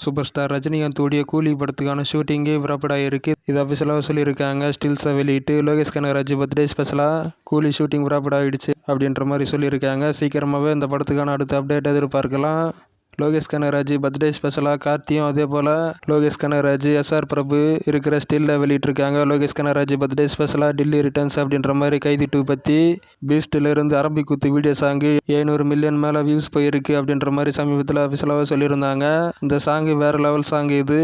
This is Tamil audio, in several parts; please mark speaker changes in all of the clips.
Speaker 1: சூப்பர் ஸ்டார் ரஜினிகாந்த் உடைய கூலி படத்துக்கான ஷூட்டிங்கே புறப்படாயிருக்கு. இது அஃபிஷியலாக சொல்லியிருக்காங்க. ஸ்டில்ஸை வெளியிட்டு லோகேஷ் கனகராஜ் பர்த்டே ஸ்பெஷலாக கூலி ஷூட்டிங் புறப்படாயிடுச்சு அப்படின்ற மாதிரி சொல்லியிருக்காங்க. சீக்கிரமாகவே இந்த படத்துக்கான அடுத்த அப்டேட் எதிர்பார்க்கலாம். லோகேஷ் கனகராஜ் பர்த்டே ஸ்பெஷலாக கார்த்தியும் அதே போல் லோகேஷ் கனகராஜ் எஸ்ஆர் பிரபு இருக்கிற ஸ்டில்ல வெளியிட்டிருக்காங்க. லோகேஷ் கனகராஜ் பர்த்டே ஸ்பெஷலாக டில்லி ரிட்டர்ன்ஸ் அப்படின்ற மாதிரி கைதி 2 பற்றி பீஸ்டிலிருந்து அரபிக் குத்து வீடியோ சாங்கு 700 மில்லியன் மேலே வியூஸ் போயிருக்கு அப்படின்ற மாதிரி சமீபத்தில் அஃபிஷியலாக சொல்லியிருந்தாங்க. இந்த சாங்கு வேறு லெவல் சாங். இது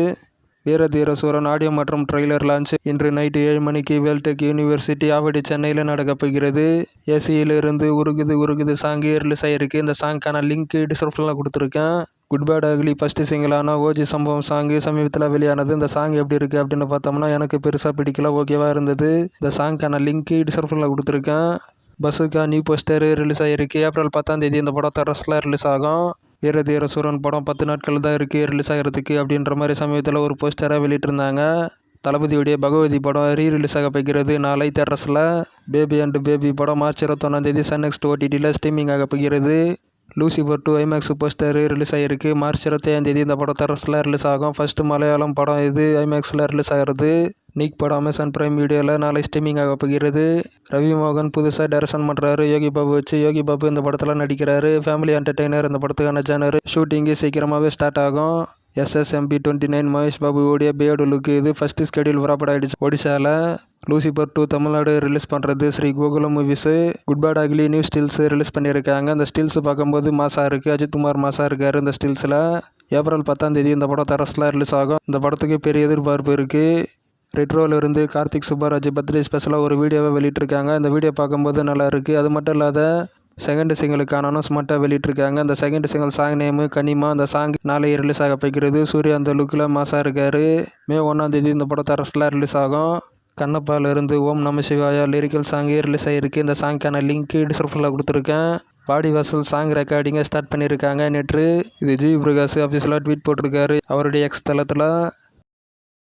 Speaker 1: வீரதீர சூரன் ஆடியோ மற்றும் ட்ரெய்லர் லான்ச் இன்று நைட்டு 7 மணிக்கு வேல்டெக் யூனிவர்சிட்டி ஆவடி சென்னையில் நடக்கப் போகிறது. ஏசியிலிருந்து உருகுது சாங்கு ரிலீஸ் ஆகிருக்கு. இந்த சாங்க்கான லிங்க் டிஸ்கிரிப்ஷனில் கொடுத்துருக்கேன். குட் பேட் அக்லி ஃபர்ஸ்ட் சிங்கிளான ஓஜி சம்பவம் சாங்கு சமீபத்தில் வெளியானது. இந்த சாங் எப்படி இருக்குது அப்படின்னு பார்த்தோம்னா எனக்கு பெருசாக பிடிக்கல, ஓகேவா இருந்தது. இந்த சாங்க்கான லிங்க் டிஸ்கிரிப்ஷனில் கொடுத்துருக்கேன். பஸ்ஸுக்கா நியூ போஸ்டர் ரிலீஸ் ஆகிருக்கு. ஏப்ரல் 10 இந்த படம் தரஸில் ரிலீஸ் ஆகும். வீரதீர சூரன் படம் 10 நாட்கள் தான் இருக்குது ரிலீஸ் ஆகிறதுக்கு அப்படின்ற மாதிரி சமயத்தில் ஒரு போஸ்டராக வெளியிட்டிருந்தாங்க. தளபதியுடைய பகவதி படம் ரிலீஸ் ஆக போகிறது நாளை தேட்டர்ஸில். பேபி அண்ட் பேபி படம் மார்ச் 21 சன் நெக்ஸ்ட் ஓடிடியில் ஸ்ட்ரீமிங் ஆக போகிறது. லூசிபர் 2 ஐமேக்ஸ் போஸ்டர் ரிலீஸ் ஆகிருக்கு. மார்ச் 25 இந்த படம் தேட்டர்ஸில் ரிலீஸ் ஆகும். ஃபர்ஸ்ட் மலையாளம் படம் இது ஐமேக்ஸில் ரிலீஸ் ஆகிறது. நீக் படம் அமேசான் பிரைம் வீடியோவில் நாளை ஸ்ட்ரீமிங் ஆக போகிறது. ரவி மோகன் புதுசாக டைரக்ஷன் பண்ணுறாரு. யோகி பாபு வச்சு யோகி பாபு இந்த படத்தில் நடிக்கிறாரு. ஃபேமிலி என்டர்டெய்னர் இந்த படத்துக்கான ஜானர். ஷூட்டிங்கு சீக்கிரமாகவே ஸ்டார்ட் ஆகும். SSMP 29 மகேஷ் பாபுவோடைய பேடு லுக் இது ஃபர்ஸ்ட் ஸ்கெடியூல் புறப்படாயிடுச்சு ஒடிசாவில். லூசிபர் 2 தமிழ்நாடு ரிலீஸ் பண்ணுறது Sri Gokulam movies. Good bad ugly new stills release பண்ணியிருக்காங்க. அந்த ஸ்டில்ஸ் பார்க்கும்போது மாசாக இருக்குது. அஜித் குமார் மாசாக இருக்கார் இந்த ஸ்டில்ஸில். ஏப்ரல் 10 இந்த படம் தரஸில் ரிலீஸ் ஆகும். இந்த படத்துக்கு பெரிய எதிர்பார்ப்பு இருக்குது. ரெட்ரோலிருந்து கார்த்திக் சுப்பராஜ் பர்த்டே ஸ்பெஷலாக ஒரு வீடியோவை வெளியிட்டிருக்காங்க. இந்த வீடியோ பார்க்கும்போது நல்லா இருக்குது. அது மட்டும் இல்லாத செகண்ட் சிங்கிளுக்கான அனௌன்ஸ்மெண்ட்டாக வெளியிட்டிருக்காங்க. அந்த செகண்ட் சிங்கிள் சாங் நேமு கனிமா. அந்த சாங் நாளை ரிலீஸ் ஆக போகிறது. சூர்யா அந்த லுக்கில் மாசாக இருக்கார். மே 1 இந்த படம் தரஸில் ரிலீஸ் ஆகும். கண்ணப்பாலிருந்து ஓம் நம சிவாயா லிரிக்கல் சாங்கே ரிலீஸ் ஆகிருக்கு. இந்த சாங்க்கான லிங்க் டிஸ்கிரிப்ஷனில் கொடுத்துருக்கேன். பாடி வாசல் சாங் ரெக்கார்டிங்கை ஸ்டார்ட் பண்ணியிருக்காங்க நேற்று. இது ஜி பிரகாஷ் அஃபிஷியலாக ட்வீட் போட்டிருக்காரு அவருடைய எக்ஸ் தளத்தில்.